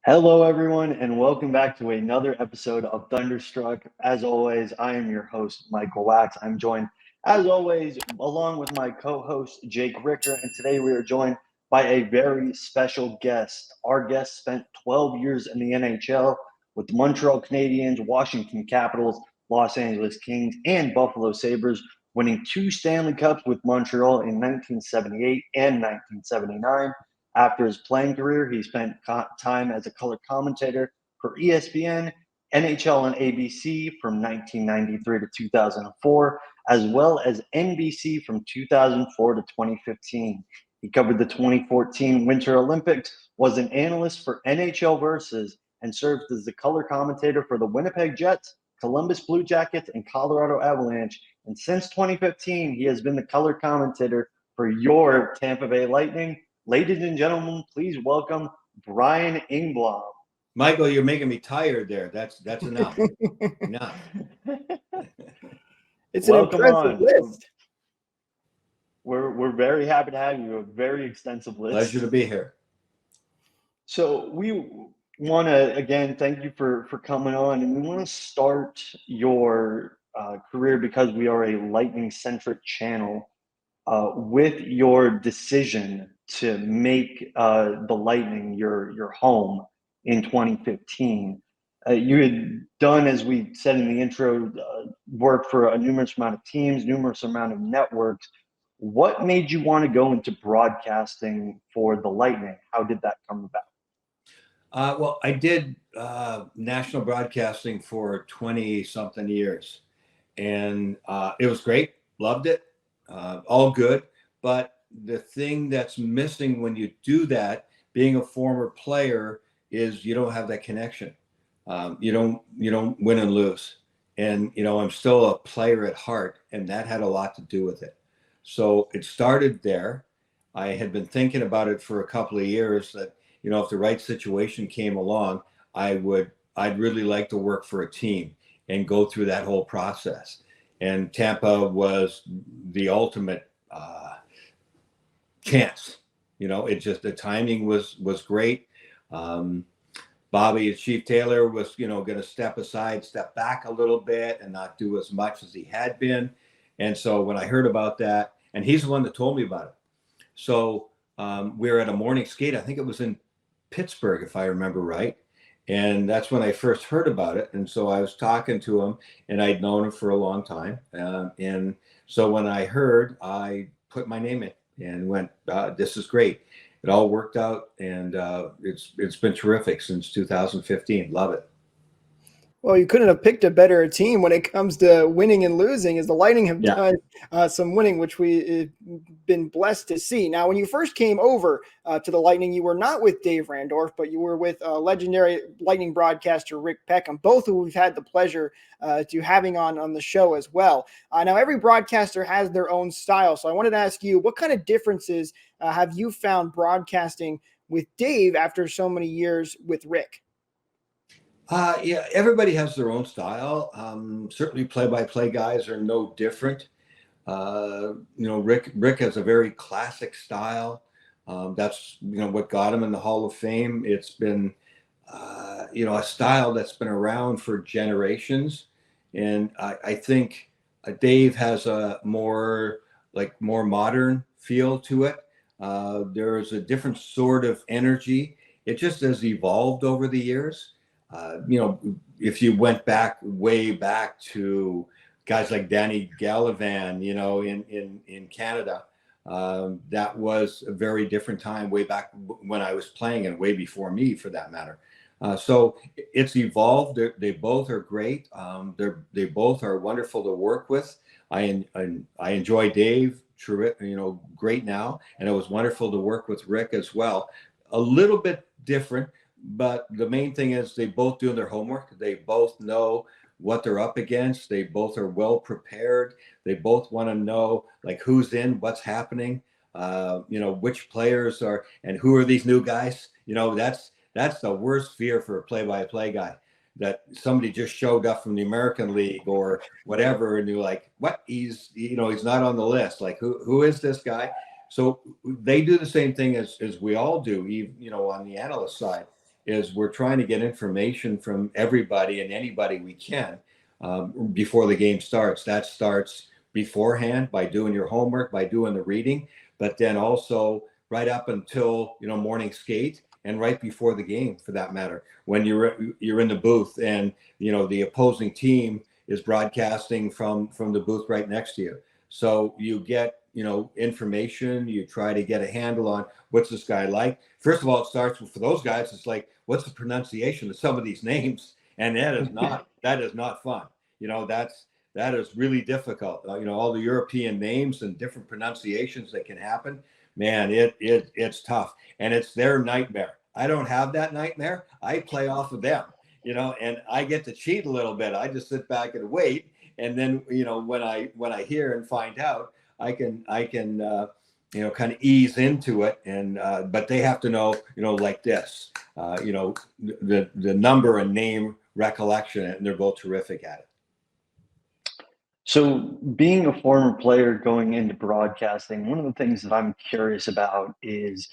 Hello, everyone, and welcome back to another episode of Thunderstruck. As always, I am your host, Michael Wax. I'm joined, as always, along with my co host, Jake Ricker. And today we are joined by a very special guest. Our guest spent 12 years in the NHL with the Montreal Canadiens, Washington Capitals, Los Angeles Kings, and Buffalo Sabres, winning two Stanley Cups with Montreal in 1978 and 1979. After his playing career, he spent time as a color commentator for ESPN, NHL, and ABC from 1993 to 2004, as well as NBC from 2004 to 2015. He covered the 2014 Winter Olympics, was an analyst for NHL Versus, and served as the color commentator for the Winnipeg Jets, Columbus Blue Jackets, and Colorado Avalanche. And since 2015, he has been the color commentator for your Tampa Bay Lightning. Ladies and gentlemen, please welcome Brian Engblom. Michael, you're making me tired there. That's enough. Enough. It's an impressive list. We're very happy to have you. A very extensive list. Pleasure to be here. So we want to, again, thank you for coming on. And we want to start your career, because we are a Lightning-centric channel, with your decision to make the Lightning your home in 2015. You had done, as we said in the intro, work for a numerous amount of teams, numerous amount of networks. What made you want to go into broadcasting for the Lightning? How did that come about? Well, I did national broadcasting for 20-something years, and it was great. Loved it. All good. But the thing that's missing when you do that, being a former player, is you don't have that connection. You don't win and lose. And, I'm still a player at heart, and that had a lot to do with it. So it started there. I had been thinking about it for a couple of years that, if the right situation came along, I'd really like to work for a team and go through that whole process. And Tampa was the ultimate chance. It just, the timing was great. Bobby, Chief Taylor, was, going to step back a little bit and not do as much as he had been. And so when I heard about that, and he's the one that told me about it. So we were at a morning skate. I think it was in Pittsburgh, if I remember right. And that's when I first heard about it. And so I was talking to him, and I'd known him for a long time. And so when I heard, I put my name in and went, this is great. It all worked out, and it's been terrific since 2015. Love it. Well, you couldn't have picked a better team when it comes to winning and losing, as the Lightning have done some winning, which we've been blessed to see. Now, when you first came over to the Lightning, you were not with Dave Randorf, but you were with legendary Lightning broadcaster Rick Peckham, both who we've had the pleasure to having on the show as well. Now, every broadcaster has their own style, so I wanted to ask you, what kind of differences have you found broadcasting with Dave after so many years with Rick? Yeah, everybody has their own style. Certainly play-by-play guys are no different. Rick has a very classic style. That's, what got him in the Hall of Fame. It's been, a style that's been around for generations. And I think Dave has a more modern feel to it. There's a different sort of energy. It just has evolved over the years. If you went way back to guys like Danny Gallivan, in Canada, that was a very different time way back when I was playing, and way before me, for that matter. So it's evolved. They both are great. They both are wonderful to work with. I enjoy Dave, great now, and it was wonderful to work with Rick as well. A little bit different. But the main thing is they both do their homework. They both know what they're up against. They both are well prepared. They both want to know who's in, what's happening, which players are, and who are these new guys. That's the worst fear for a play-by-play guy, that somebody just showed up from the American League or whatever, and you're like, what? He's not on the list. Who is this guy? So they do the same thing as we all do, even, on the analyst side. is we're trying to get information from everybody and anybody we can before the game starts. That starts beforehand by doing your homework, by doing the reading, but then also right up until, you know, morning skate and right before the game, for that matter, when you're in the booth and, you know, the opposing team is broadcasting from the booth right next to you. So you get, you know, information, you try to get a handle on what's this guy like. First of all, it starts with, for those guys, it's like, what's the pronunciation of some of these names? And that is not fun. You know, that is really difficult. You know, all the European names and different pronunciations that can happen. Man, it's tough, and it's their nightmare. I don't have that nightmare. I play off of them, you know, and I get to cheat a little bit. I just sit back and wait, and then, you know, when I hear and find out, I can you know, kind of ease into it, and but they have to know, you know, like this, you know, the number and name recollection, and they're both terrific at it. So, being a former player going into broadcasting, one of the things that I'm curious about is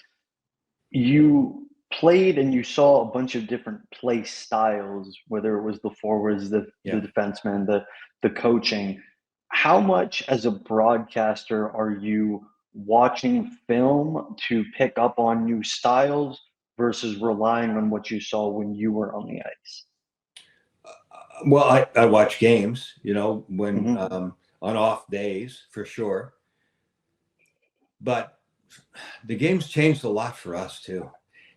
you played and you saw a bunch of different play styles, whether it was the forwards, the defensemen, the coaching. How much as a broadcaster are you watching film to pick up on new styles versus relying on what you saw when you were on the ice? Well, I watch games, you know, when Mm-hmm. on off days for sure. But the game's changed a lot for us too.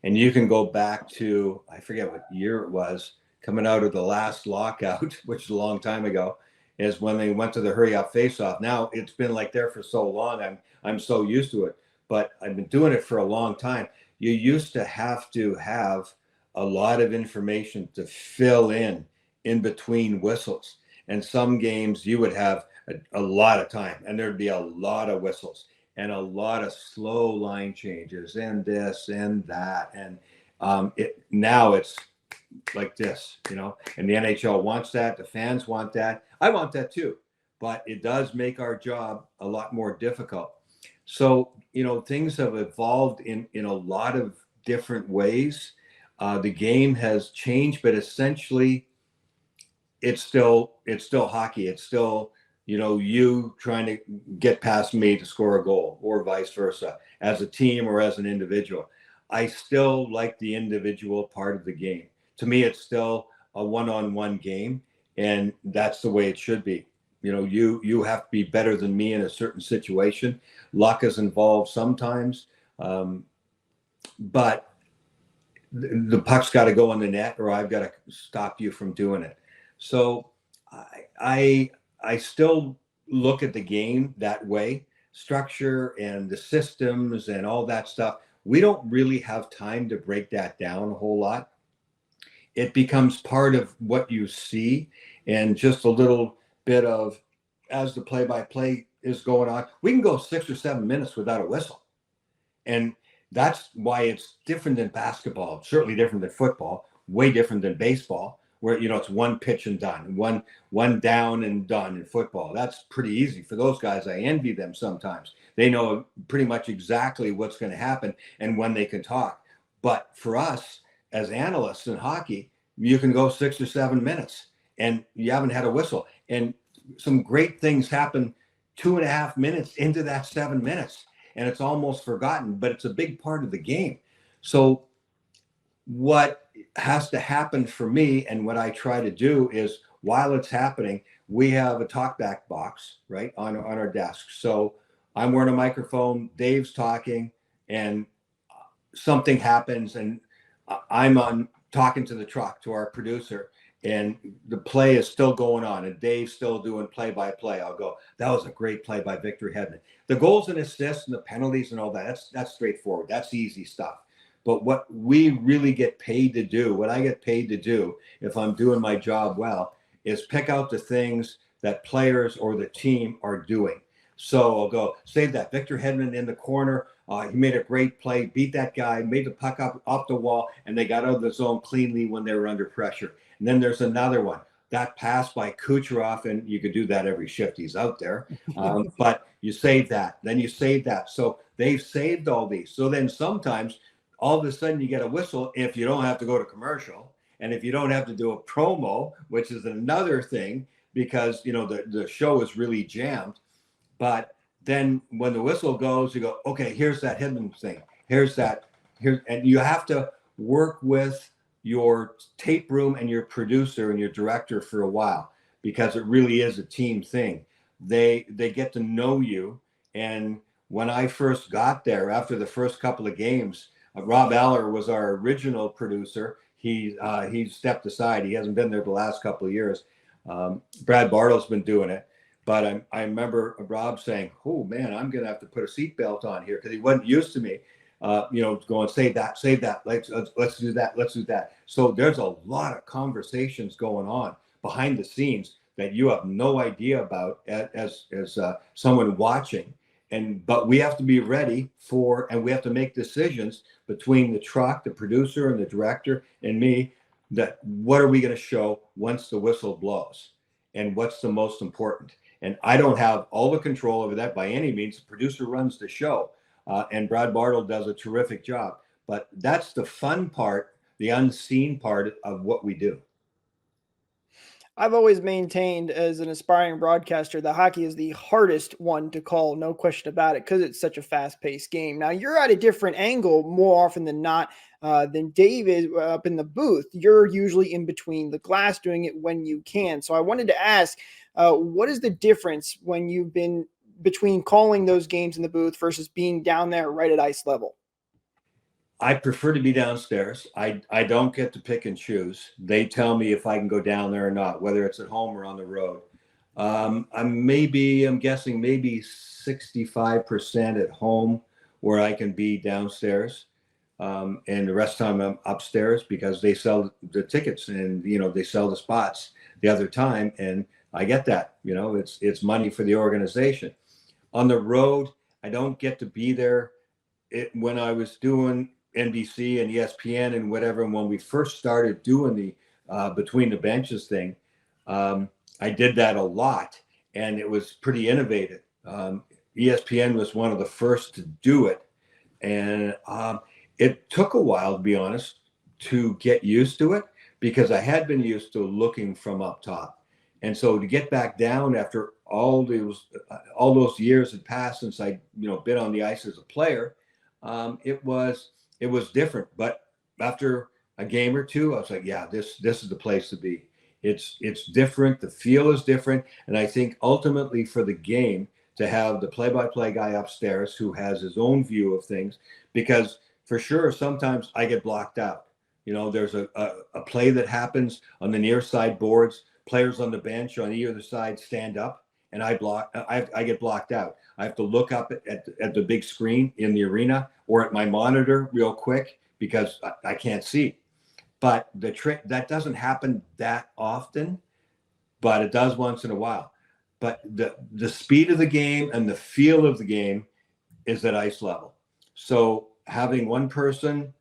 And you can go back to, I forget what year it was, coming out of the last lockout, which is a long time ago, is when they went to the hurry up face off. Now it's been like there for so long, I'm so used to it. But I've been doing it for a long time. You used to have a lot of information to fill in between whistles. And some games you would have a lot of time, and there'd be a lot of whistles and a lot of slow line changes and this and that. And now it's like this, you know, and the NHL wants that. The fans want that. I want that too, but it does make our job a lot more difficult. So, you know, things have evolved in a lot of different ways. The game has changed, but essentially it's still hockey. It's still, you know, you trying to get past me to score a goal or vice versa, as a team or as an individual. I still like the individual part of the game. To me, it's still a one-on-one game, and that's the way it should be. You know, you have to be better than me in a certain situation. Luck is involved sometimes, but the puck's got to go in the net, or I've got to stop you from doing it. So I still look at the game that way, structure and the systems and all that stuff. We don't really have time to break that down a whole lot. It becomes part of what you see, and just a little bit of, as the play-by-play is going on, we can go 6 or 7 minutes without a whistle. And that's why it's different than basketball, certainly different than football, way different than baseball, where, you know, it's one pitch and done, one down and done in football. That's pretty easy for those guys. I envy them sometimes. They know pretty much exactly what's going to happen and when they can talk. But for us as analysts in hockey, you can go 6 or 7 minutes and you haven't had a whistle. And some great things happen 2.5 minutes into that 7 minutes, and it's almost forgotten, but it's a big part of the game. So what has to happen for me, and what I try to do, is while it's happening, we have a talkback box right on our desk. So I'm wearing a microphone, Dave's talking, and something happens, and I'm on talking to the truck, to our producer, and the play is still going on, and Dave's still doing play-by-play. I'll go, that was a great play by Victor Hedman. The goals and assists and the penalties and all that, that's straightforward. That's easy stuff. But what we really get paid to do, what I get paid to do, if I'm doing my job well, is pick out the things that players or the team are doing. So I'll go, save that. Victor Hedman in the corner. He made a great play, beat that guy, made the puck up the wall, and they got out of the zone cleanly when they were under pressure. And then there's another one. That pass by Kucherov, and you could do that every shift he's out there. But you save that. Then you save that. So they've saved all these. So then sometimes all of a sudden you get a whistle if you don't have to go to commercial, and if you don't have to do a promo, which is another thing, because the show is really jammed. But then when the whistle goes, you go, okay, here's that hidden thing. And you have to work with your tape room and your producer and your director for a while, because it really is a team thing. They get to know you. And when I first got there, after the first couple of games, Rob Aller was our original producer. He stepped aside. He hasn't been there the last couple of years. Brad Bartle's been doing it. But I remember Rob saying, "Oh man, I'm going to have to put a seatbelt on here," because he wasn't used to me, going, save that, let's do that, let's do that. So there's a lot of conversations going on behind the scenes that you have no idea about as someone watching. But we have to be ready for, and we have to make decisions between the truck, the producer, and the director, and me, that what are we going to show once the whistle blows, and what's the most important. And I don't have all the control over that by any means. The producer runs the show, and Brad Bartle does a terrific job. But that's the fun part, the unseen part of what we do. I've always maintained, as an aspiring broadcaster, that hockey is the hardest one to call, no question about it, because it's such a fast-paced game. Now, you're at a different angle more often than not than Dave is up in the booth. You're usually in between the glass doing it when you can. So I wanted to ask, what is the difference when you've been between calling those games in the booth versus being down there right at ice level? I prefer to be downstairs. I don't get to pick and choose. They tell me if I can go down there or not, whether it's at home or on the road. I'm guessing maybe 65% at home, where I can be downstairs. And the rest of the time I'm upstairs, because they sell the tickets, and, they sell the spots the other time. And I get that, it's money for the organization. On the road, I don't get to be there. When I was doing NBC and ESPN and whatever, and when we first started doing the between the benches thing, I did that a lot, and it was pretty innovative. ESPN was one of the first to do it, and it took a while, to be honest, to get used to it, because I had been used to looking from up top. And so to get back down after all those years had passed since I been on the ice as a player, it was different. But after a game or two, I was like, yeah, this is the place to be. It's different. The feel is different. And I think ultimately for the game, to have the play-by-play guy upstairs who has his own view of things, because for sure, sometimes I get blocked out. There's a play that happens on the near side boards, players on the bench on either side stand up, and I get blocked out. I have to look up at the big screen in the arena or at my monitor real quick, because I can't see. But that doesn't happen that often, but it does once in a while. But the speed of the game and the feel of the game is at ice level. So having one person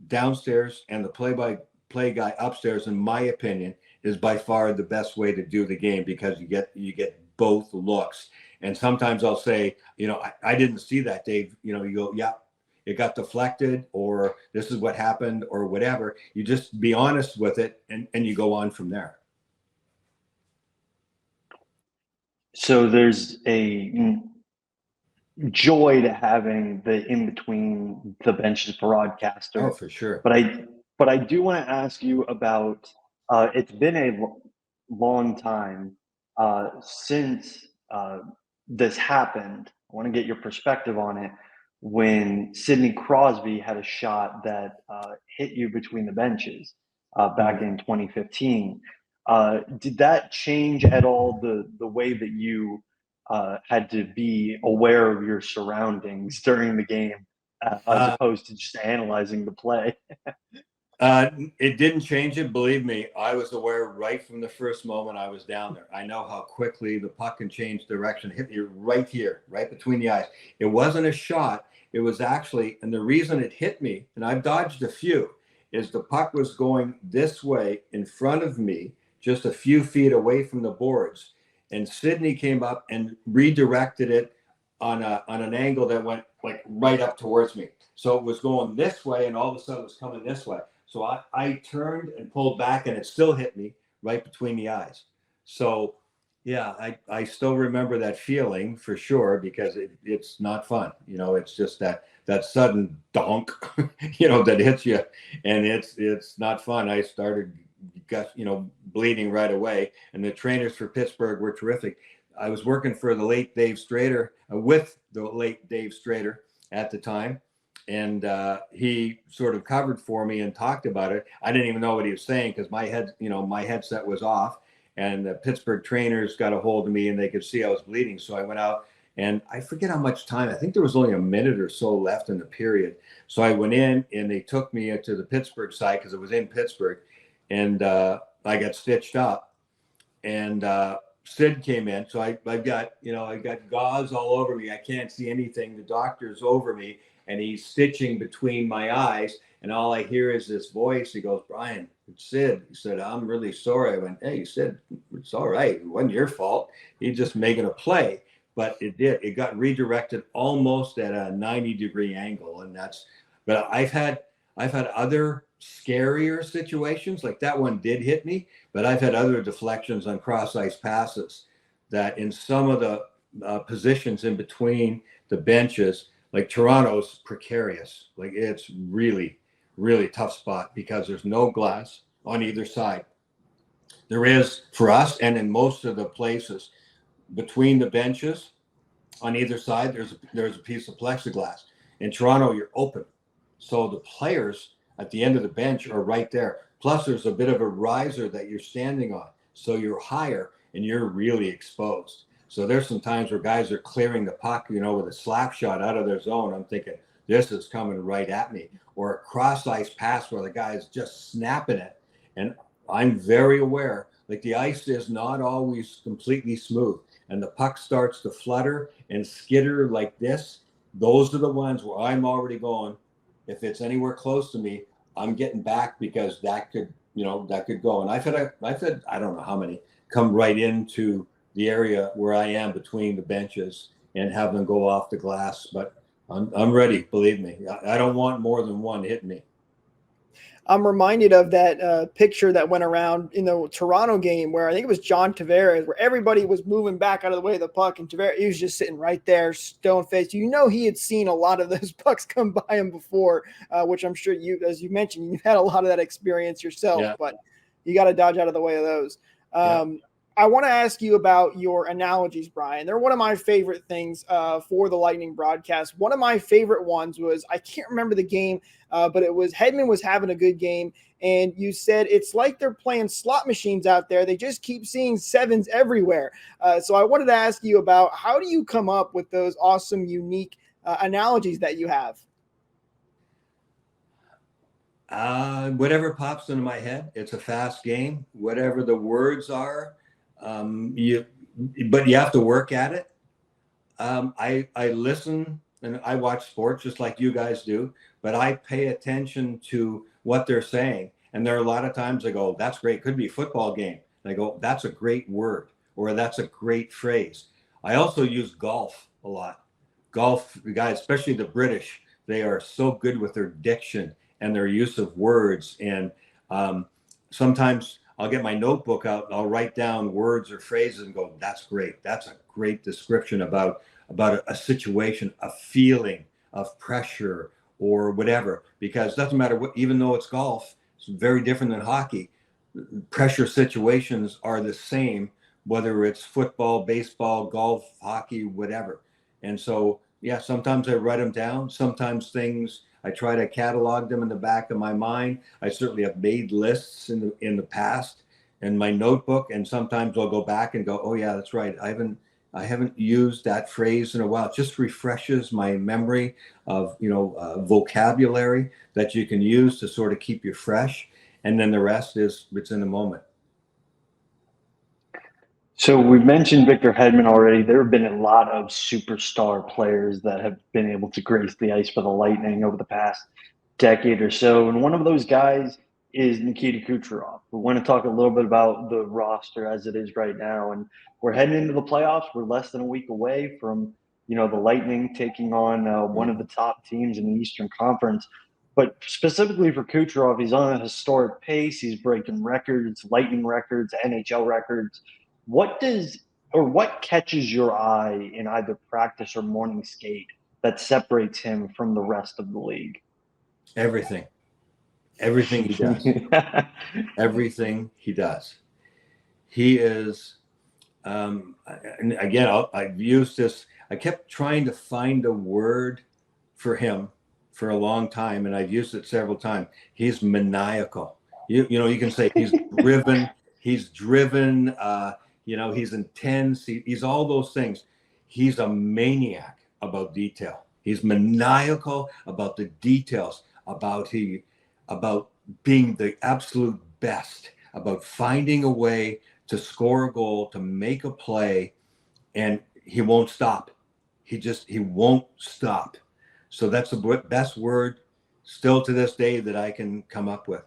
downstairs and the play-by-play guy upstairs, in my opinion, is by far the best way to do the game, because you get both looks. And sometimes I'll say, I didn't see that, Dave. You go, yeah, it got deflected, or this is what happened, or whatever. You just be honest with it, and you go on from there. So there's a joy to having the in between the benches broadcaster. Oh, for sure. But I do want to ask you about. It's been a long time since this happened. I want to get your perspective on it. When Sidney Crosby had a shot that hit you between the benches back in 2015, did that change at all the way that you had to be aware of your surroundings during the game, as opposed to just analyzing the play? It didn't change it. Believe me, I was aware right from the first moment I was down there. I know how quickly the puck can change direction, hit you right here, right between the eyes. It wasn't a shot. It was actually, and the reason it hit me, and I've dodged a few, is the puck was going this way in front of me, just a few feet away from the boards. And Sidney came up and redirected it on an angle that went like right up towards me. So it was going this way, and all of a sudden it was coming this way. So I turned and pulled back, and it still hit me right between the eyes. So yeah, I still remember that feeling for sure, because it's not fun. It's just that sudden donk, that hits you, and it's not fun. I started bleeding right away, and the trainers for Pittsburgh were terrific. I was working for the late Dave Strader, with the late Dave Strader at the time, and he sort of covered for me and talked about it. I didn't even know what he was saying, because my headset was off, and the Pittsburgh trainers got a hold of me, and they could see I was bleeding. So I went out, and I forget how much time. I think there was only a minute or so left in the period. So I went in, and they took me to the Pittsburgh side, because it was in Pittsburgh, and I got stitched up, and Sid came in. So I got gauze all over me. I can't see anything. The doctor's over me, and he's stitching between my eyes, and all I hear is this voice. He goes, "Brian, it's Sid." He said, "I'm really sorry." I went, "Hey," Sid, "it's all right. It wasn't your fault. He's just making a play." But it got redirected almost at a 90-degree angle. But I've had other scarier situations. Like that one did hit me, but I've had other deflections on cross ice passes that in some of the positions in between the benches, like Toronto's precarious. Like it's really, really tough spot, because there's no glass on either side. There is for us, and in most of the places between the benches on either side, there's a piece of plexiglass. In Toronto, you're open. So the players at the end of the bench are right there. Plus, there's a bit of a riser that you're standing on. So you're higher, and you're really exposed. So there's some times where guys are clearing the puck, with a slap shot out of their zone. I'm thinking, this is coming right at me. Or a cross ice pass where the guy is just snapping it. And I'm very aware, like the ice is not always completely smooth, and the puck starts to flutter and skitter like this. Those are the ones where I'm already going, if it's anywhere close to me, I'm getting back, because that could go. And I've had I don't know how many come right into the area where I am between the benches and have them go off the glass. But I'm ready, believe me. I don't want more than one hitting me. I'm reminded of that picture that went around in the Toronto game, where I think it was John Tavares, where everybody was moving back out of the way of the puck, and Tavares, he was just sitting right there, stone faced. He had seen a lot of those pucks come by him before, which I'm sure as you mentioned, you've had a lot of that experience yourself. Yeah. But you got to dodge out of the way of those. I want to ask you about your analogies, Brian. They're one of my favorite things for the Lightning broadcast. One of my favorite ones was, I can't remember the game, but it was Hedman was having a good game, and you said it's like they're playing slot machines out there. They just keep seeing sevens everywhere. So I wanted to ask you about, how do you come up with those awesome, unique analogies that you have? Whatever pops into my head. It's a fast game. Whatever the words are, but you have to work at it. I listen and I watch sports just like you guys do, but I pay attention to what they're saying. And there are a lot of times I go, "That's great." Could be a football game. And I go, "That's a great word," or "That's a great phrase." I also use golf a lot. Golf guys, especially the British, they are so good with their diction and their use of words. And sometimes I'll get my notebook out, I'll write down words or phrases and go, "That's great. That's a great description about a situation, a feeling of pressure or whatever." Because it doesn't matter what, even though it's golf, it's very different than hockey. Pressure situations are the same, whether it's football, baseball, golf, hockey, whatever. And so, yeah, sometimes I write them down. Sometimes things, I try to catalog them in the back of my mind. I certainly have made lists in the past in my notebook, and sometimes I'll go back and go, "Oh yeah, that's right. I haven't used that phrase in a while." It just refreshes my memory of vocabulary that you can use to sort of keep you fresh, and then the rest it's in the moment. So we mentioned Victor Hedman already. There have been a lot of superstar players that have been able to grace the ice for the Lightning over the past decade or so. And one of those guys is Nikita Kucherov. We want to talk a little bit about the roster as it is right now. And we're heading into the playoffs. We're less than a week away from the Lightning taking on one of the top teams in the Eastern Conference. But specifically for Kucherov, he's on a historic pace. He's breaking records, Lightning records, NHL records. What catches your eye in either practice or morning skate that separates him from the rest of the league? Everything he does. Everything he does. He is, and again, I've used this. I kept trying to find a word for him for a long time, and I've used it several times. He's maniacal. You can say he's driven. He's driven. He's intense. He's all those things. He's a maniac about detail. He's maniacal about the details, about being the absolute best, about finding a way to score a goal, to make a play, and he won't stop. He won't stop. So that's the best word still to this day that I can come up with.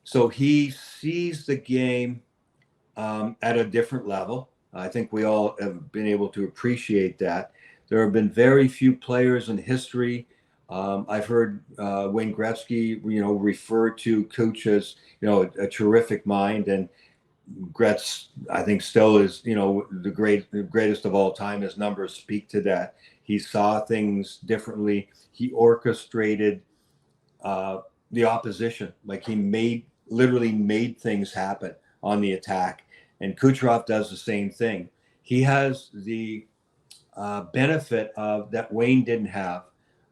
So he sees the game at a different level. I think we all have been able to appreciate that. There have been very few players in history. I've heard Wayne Gretzky, refer to Kuch as, a terrific mind, and Gretz, I think, still is, the greatest of all time. His numbers speak to that. He saw things differently. He orchestrated the opposition, like he literally made things happen on the attack. And Kucherov does the same thing. He has the benefit of that Wayne didn't have,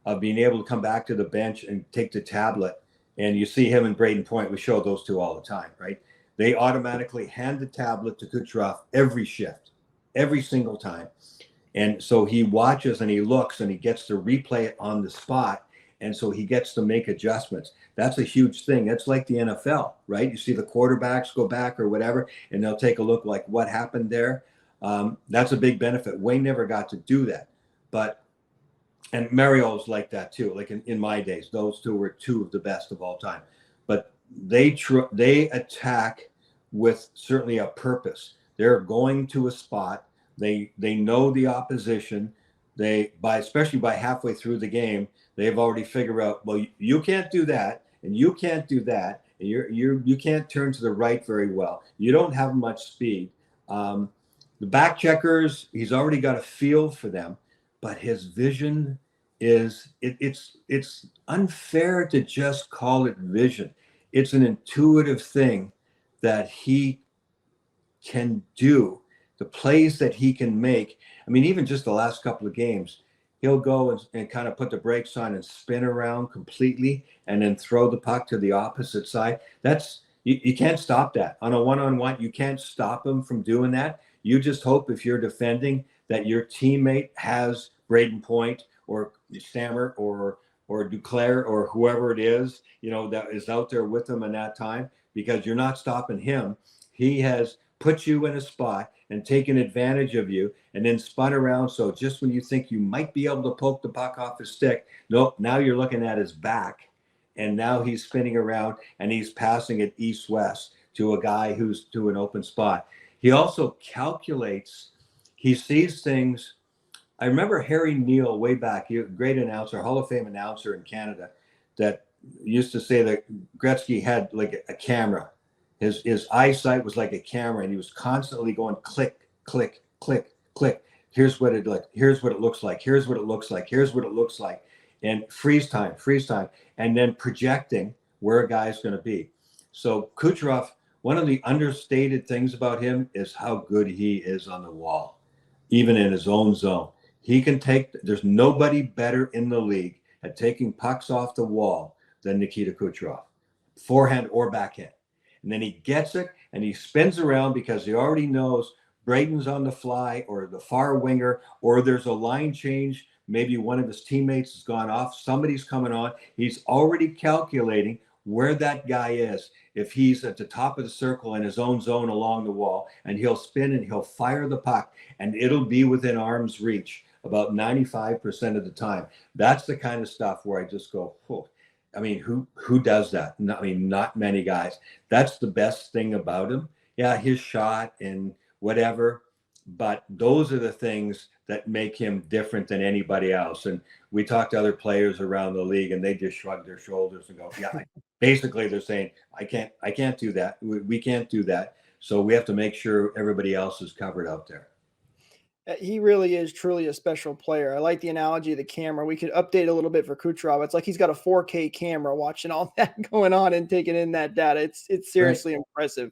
of being able to come back to the bench and take the tablet. And you see him and Braden Point. We show those two all the time, right? They automatically hand the tablet to Kucherov every shift, every single time. And so he watches and he looks and he gets to replay it on the spot. And so he gets to make adjustments. That's a huge thing. That's like the NFL, right? You see the quarterbacks go back or whatever, and they'll take a look like what happened there. That's a big benefit. Wayne never got to do that. And Mario's like that too. Like in my days, those two were two of the best of all time. But they attack with certainly a purpose. They're going to a spot. They know the opposition. Especially by halfway through the game, they've already figured out, well, you can't do that, and you can't do that, and you can't turn to the right very well. You don't have much speed. The back checkers, he's already got a feel for them, but his vision it's unfair to just call it vision. It's an intuitive thing that he can do. The plays that he can make. I mean, even just the last couple of games, he'll go and kind of put the brakes on and spin around completely and then throw the puck to the opposite side. You can't stop that. On a one-on-one, you can't stop him from doing that. You just hope, if you're defending, that your teammate has Braden Point or Stammer or Duclair or whoever it is, that is out there with him in that time, because you're not stopping him. He has put you in a spot and taken advantage of you and then spun around. So just when you think you might be able to poke the puck off his stick, nope, now you're looking at his back, and now he's spinning around and he's passing it east-west to a guy who's to an open spot. He also calculates. He sees things. I remember Harry Neal way back, great announcer, Hall of Fame announcer in Canada, that used to say that Gretzky had like a camera. His eyesight was like a camera, and he was constantly going click, click, click, click. Here's what it looks like. Here's what it looks like. Here's what it looks like. Here's what it looks like. And freeze time, and then projecting where a guy's going to be. So Kucherov, one of the understated things about him is how good he is on the wall, even in his own zone. There's nobody better in the league at taking pucks off the wall than Nikita Kucherov, forehand or backhand. And then he gets it and he spins around because he already knows Braden's on the fly or the far winger, or there's a line change. Maybe one of his teammates has gone off. Somebody's coming on. He's already calculating where that guy is. If he's at the top of the circle in his own zone along the wall, and he'll spin and he'll fire the puck, and it'll be within arm's reach about 95% of the time. That's the kind of stuff where I just go, oh. I mean, who does that? Not many guys. That's the best thing about him. Yeah, his shot and whatever. but those are the things that make him different than anybody else. And we talk to other players around the league, and they just shrug their shoulders and go, yeah, basically they're saying, I can't do that. We can't do that. So we have to make sure everybody else is covered out there. He really is truly a special player. I like the analogy of the camera. We could update a little bit for Kucherov. It's like he's got a 4K camera watching all that going on and taking in that data. It's seriously impressive.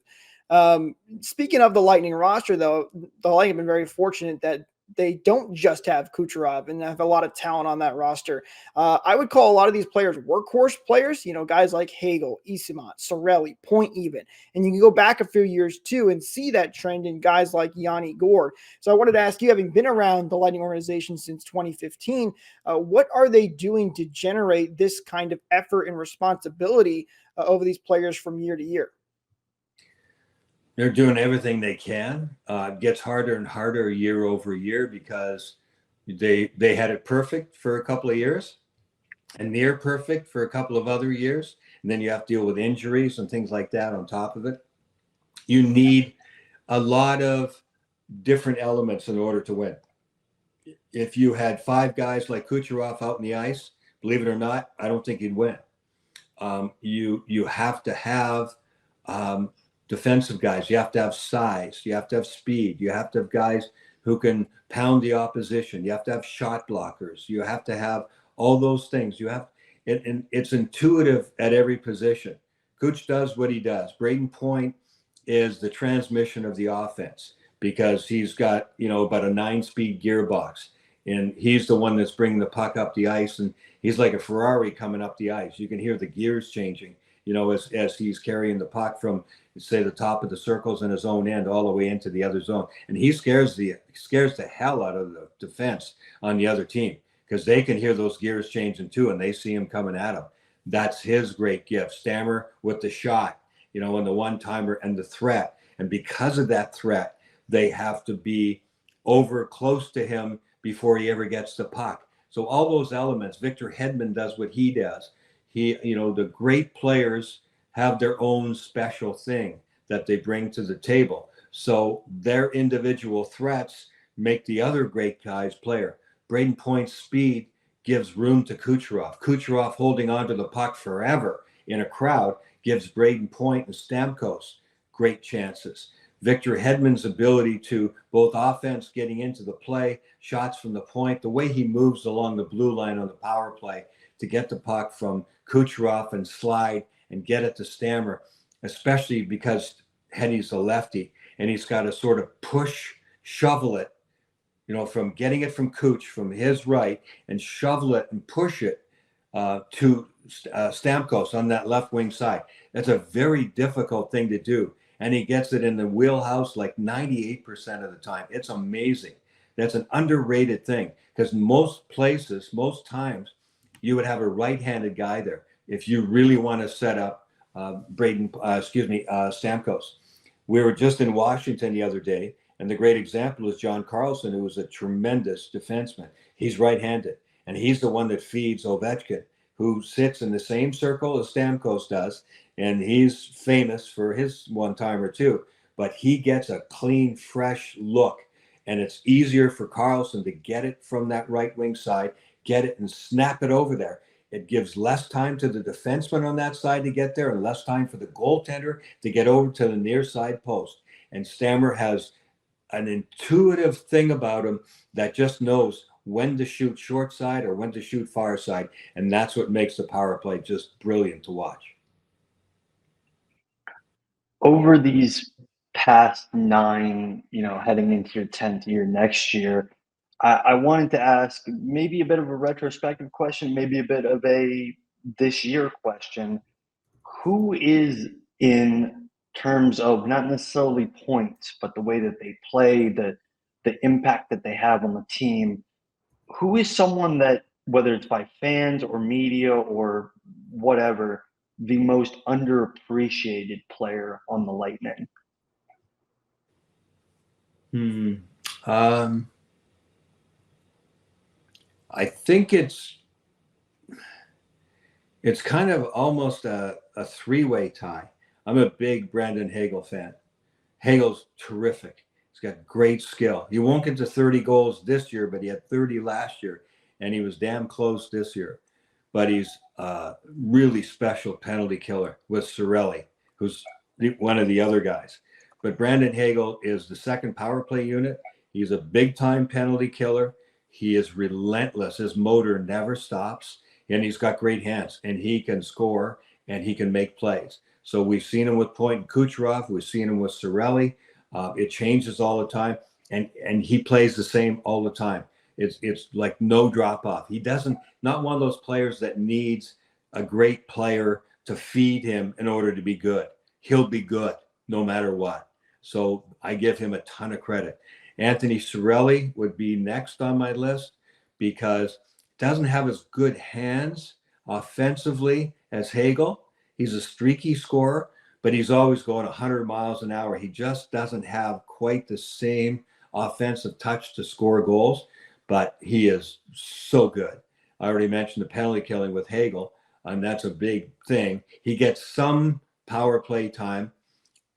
Speaking of the Lightning roster, though, the Lightning have been very fortunate that they don't just have Kucherov and have a lot of talent on that roster. I would call a lot of these players workhorse players, guys like Hagel, Isimont, Sorelli, Point even. And you can go back a few years too and see that trend in guys like Yanni Gourde. So I wanted to ask you, having been around the Lightning organization since 2015, what are they doing to generate this kind of effort and responsibility over these players from year to year? They're doing everything they can. It gets harder and harder year over year because they had it perfect for a couple of years and near perfect for a couple of other years. And then you have to deal with injuries and things like that on top of it. You need a lot of different elements in order to win. If you had 5 guys like Kucherov out in the ice, believe it or not, I don't think you'd win. You have to have defensive guys. You have to have size. You have to have speed. You have to have guys who can pound the opposition. You have to have shot blockers. You have to have all those things. You have it, and it's intuitive at every position. Cooch does what he does. Braden Point is the transmission of the offense because he's got about a 9-speed gearbox, and he's the one that's bringing the puck up the ice, and he's like a Ferrari coming up the ice. You can hear the gears changing, as he's carrying the puck from, say, the top of the circles in his own end all the way into the other zone. And he scares the hell out of the defense on the other team because they can hear those gears changing too, and they see him coming at him. That's his great gift. Stammer with the shot, and the one-timer and the threat. And because of that threat, they have to be over close to him before he ever gets the puck. So all those elements, Victor Hedman does what he does. The great players have their own special thing that they bring to the table. So their individual threats make the other great guys player. Braden Point's speed gives room to Kucherov. Kucherov holding onto the puck forever in a crowd gives Braden Point and Stamkos great chances. Victor Hedman's ability to both offense getting into the play, shots from the point, the way he moves along the blue line on the power play to get the puck from Kucherov and slide and get it to Stammer, especially because Henny's a lefty and he's got to sort of shovel it, from getting it from Kuch from his right and shovel it and push it to Stamkos on that left wing side. That's a very difficult thing to do. And he gets it in the wheelhouse like 98% of the time. It's amazing. That's an underrated thing because most times, you would have a right-handed guy there if you really want to set up Stamkos. We were just in Washington the other day, and the great example is John Carlson, who was a tremendous defenseman. He's right-handed, and he's the one that feeds Ovechkin, who sits in the same circle as Stamkos does, and he's famous for his one-timer too. But he gets a clean, fresh look, and it's easier for Carlson to get it from that right wing side, get it and snap it over there. It gives less time to the defenseman on that side to get there and less time for the goaltender to get over to the near side post. And Stammer has an intuitive thing about him that just knows when to shoot short side or when to shoot far side. And that's what makes the power play just brilliant to watch. Over these past 9, heading into your 10th year next year, I wanted to ask maybe a bit of a retrospective question, maybe a bit of a this year question. Who is, in terms of not necessarily points, but the way that they play, the impact that they have on the team, who is someone that, whether it's by fans or media or whatever, the most underappreciated player on the Lightning? I think it's kind of almost a 3-way tie. I'm a big Brandon Hagel fan. Hagel's terrific. He's He's got great skill. He won't get to 30 goals this year, but he had 30 last year, and he was damn close this year. But he's a really special penalty killer with Cirelli, who's one of the other guys. But Brandon Hagel is the second power play unit. He's a big-time penalty killer. He is relentless. His motor never stops, and he's got great hands, and he can score, and he can make plays. So we've seen him with Point and Kucherov. We've seen him with Cirelli. It changes all the time, and he plays the same all the time. It's like no drop off. He doesn't, not one of those players that needs a great player to feed him in order to be good. He'll be good no matter what. So I give him a ton of credit. Anthony Cirelli would be next on my list because he doesn't have as good hands offensively as Hagel. He's a streaky scorer, but he's always going 100 miles an hour. He just doesn't have quite the same offensive touch to score goals, but he is so good. I already mentioned the penalty killing with Hagel, and that's a big thing. He gets some power play time,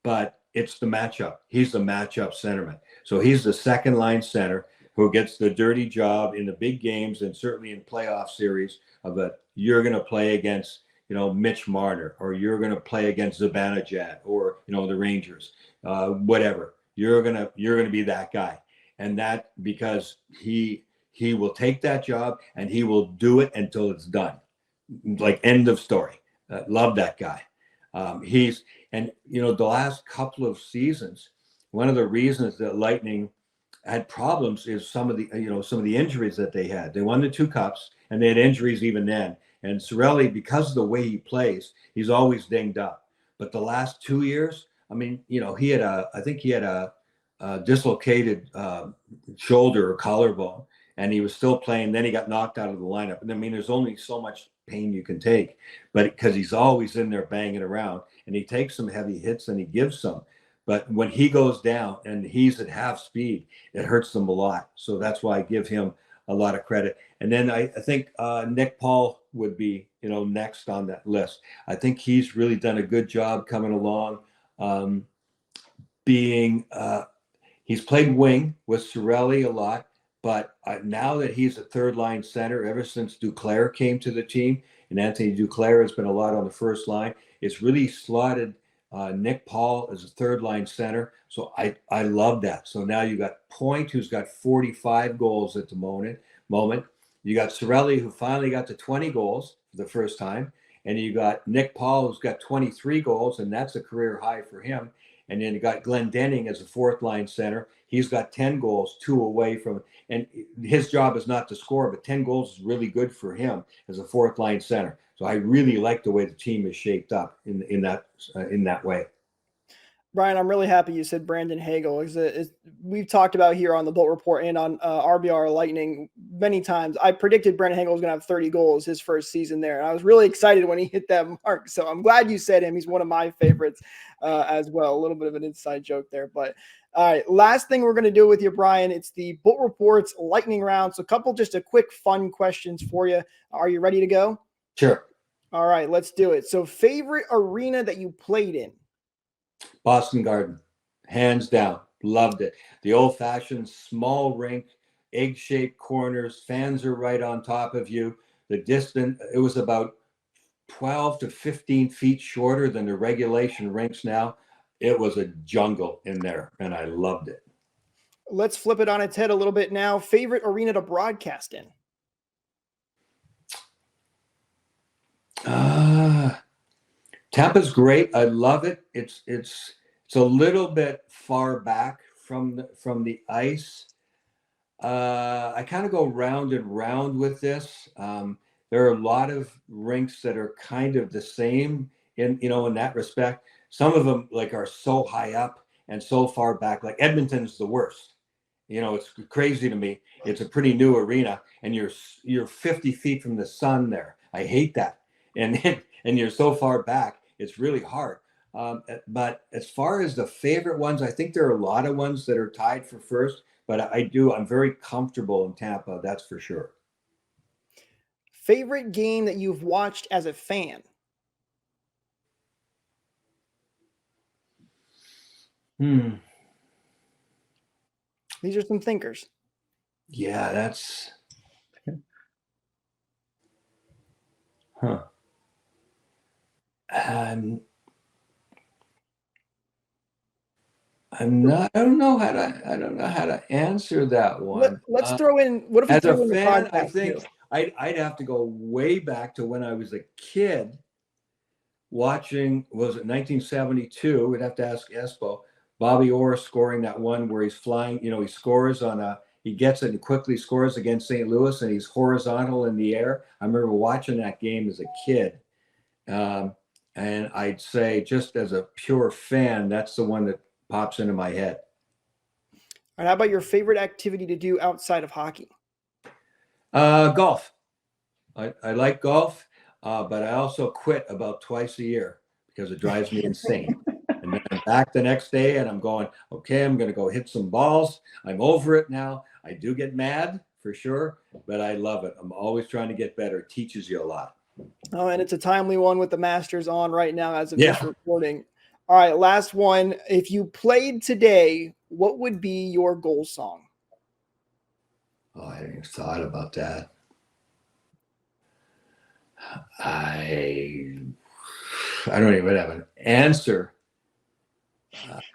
but it's the matchup. He's the matchup centerman. So he's the second line center who gets the dirty job in the big games and certainly in playoff series of that you're going to play against, Mitch Marner, or you're going to play against Zibanejad, or, the Rangers, whatever. You're going to be that guy. And that because he will take that job and he will do it until it's done. Like, end of story. Love that guy. The last couple of seasons, one of the reasons that Lightning had problems is some of the injuries that they had. They won the 2 cups and they had injuries even then. And Cirelli, because of the way he plays, he's always dinged up. But the last 2 years, he had a dislocated shoulder or collarbone, and he was still playing. Then he got knocked out of the lineup. And there's only so much pain you can take, but because he's always in there banging around, and he takes some heavy hits and he gives some. But when he goes down and he's at half speed, it hurts them a lot. So that's why I give him a lot of credit. And then I think Nick Paul would be, next on that list. I think he's really done a good job coming along. He's played wing with Cirelli a lot, but now that he's a third line center, ever since Duclair came to the team, and Anthony Duclair has been a lot on the first line, it's really slotted Nick Paul as a third line center. So I love that. So now you got Point, who's got 45 goals at the moment. You got Cirelli, who finally got to 20 goals for the first time. And you got Nick Paul, who's got 23 goals, and that's a career high for him. And then you got Glenn Denning as a fourth line center. He's got 10 goals, 2 away from, and his job is not to score, but 10 goals is really good for him as a fourth line center. So I really like the way the team is shaped up in that way. Brian, I'm really happy you said Brandon Hagel. We've talked about here on the Bolt Report and on RBR Lightning many times. I predicted Brandon Hagel was going to have 30 goals his first season there. And I was really excited when he hit that mark. So I'm glad you said him. He's one of my favorites as well. A little bit of an inside joke there. But all right, last thing we're going to do with you, Brian, it's the Bolt Report's lightning round. So just a quick fun questions for you. Are you ready to go? Sure. All right, let's do it. So favorite arena that you played in? Boston Garden, hands down, loved it. The old-fashioned small rink, egg-shaped corners, fans are right on top of you. The distance, it was about 12 to 15 feet shorter than the regulation rinks now. It was a jungle in there, and I loved it. Let's flip it on its head a little bit now. Favorite arena to broadcast in? Tampa's great. I love it. It's a little bit far back from the ice. I kind of go round and round with this. There are a lot of rinks that are kind of the same in that respect. Some of them are so high up and so far back. Like Edmonton's the worst. It's crazy to me. It's a pretty new arena, and you're 50 feet from the sun there. I hate that. And you're so far back, it's really hard. But as far as the favorite ones, I think there are a lot of ones that are tied for first, but I'm very comfortable in Tampa, that's for sure. Favorite game that you've watched as a fan? These are some thinkers. Yeah, that's. Huh. I'm not. I don't know how to answer that one. Let's throw in. What if we As a throw in the fan, I podcast think too? I'd have to go way back to when I was a kid watching. Was it 1972? We'd have to ask Espo. Bobby Orr scoring that one where he's flying. He scores he gets it and quickly scores against St. Louis, and he's horizontal in the air. I remember watching that game as a kid. And I'd say, just as a pure fan, that's the one that pops into my head. And how about your favorite activity to do outside of hockey? Golf. I like golf, but I also quit about twice a year because it drives me insane. And then I'm back the next day and I'm going, okay, I'm going to go hit some balls. I'm over it now. I do get mad for sure, but I love it. I'm always trying to get better. It teaches you a lot. Oh, and it's a timely one with the Masters on right now as of this recording. All right, last one. If you played today, what would be your goal song? Oh, I hadn't even thought about that. I don't even have an answer.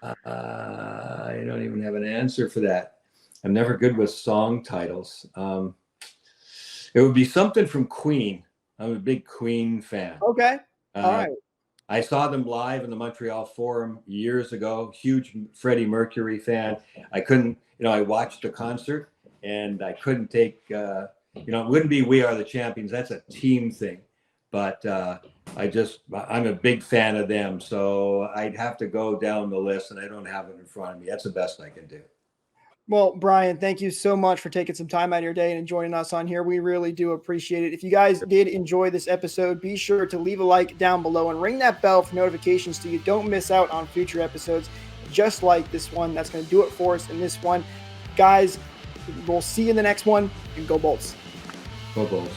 I don't even have an answer for that. I'm never good with song titles. It would be something from Queen. I'm a big Queen fan. Okay. All right. I saw them live in the Montreal Forum years ago. Huge Freddie Mercury fan. I couldn't, I watched the concert and I couldn't take, it wouldn't be We Are the Champions. That's a team thing. But I'm a big fan of them. So I'd have to go down the list and I don't have it in front of me. That's the best I can do. Well, Brian, thank you so much for taking some time out of your day and joining us on here. We really do appreciate it. If you guys did enjoy this episode, be sure to leave a like down below and ring that bell for notifications so you don't miss out on future episodes just like this one. That's going to do it for us in this one. Guys, we'll see you in the next one, and go Bolts. Go Bolts.